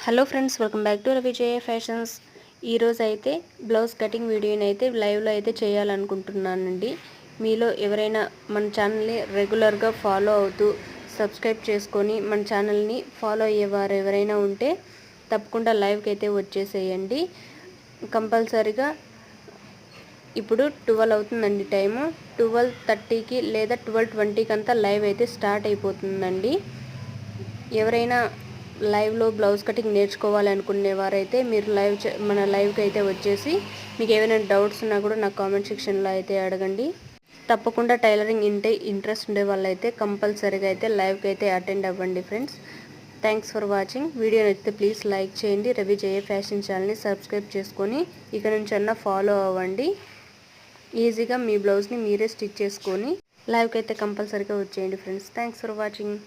Hello friends, welcome back to Ravijaya fashions. ఈరోజు అయితే blouse cutting వీడియోని అయితే లైవ్లో అయితే చేయాలనుకుంటున్నానండి. మీలో ఎవరైనా మన ఛానల్ని రెగ్యులర్గా ఫాలో అవుతూ సబ్స్క్రైబ్ చేసుకొని మన ఛానల్ని ఫాలో అయ్యేవారు ఎవరైనా ఉంటే తప్పకుండా లైవ్కి అయితే వచ్చేసేయండి. కంపల్సరీగా ఇప్పుడు 12 అవుతుందండి టైము. 12:30కి లేదా 12:20కి అంతా లైవ్ అయితే స్టార్ట్ అయిపోతుందండి. ఎవరైనా లైవ్లో బ్లౌజ్ కటింగ్ నేర్చుకోవాలి అనుకునే వారైతే మీరు మన లైవ్కి అయితే వచ్చేసి మీకు ఏమైనా డౌట్స్ ఉన్నా కూడా నాకు కామెంట్ సెక్షన్లో అయితే అడగండి. తప్పకుండా టైలరింగ్ ఇంట్రెస్ట్ ఉండే వాళ్ళైతే కంపల్సరీగా అయితే లైవ్కి అయితే అటెండ్ అవ్వండి friends. Thanks for watching. Video నచ్చితే ప్లీజ్ లైక్ చేయండి. రవిజయ ఫ్యాషన్ ఛానల్ని సబ్స్క్రైబ్ చేసుకొని ఇక నుంచి అన్న ఫాలో అవ్వండి. ఈజీగా మీ బ్లౌజ్ని మీరే స్టిచ్ చేసుకొని లైవ్కి అయితే కంపల్సరీగా వచ్చేయండి ఫ్రెండ్స్. Thanks for watching.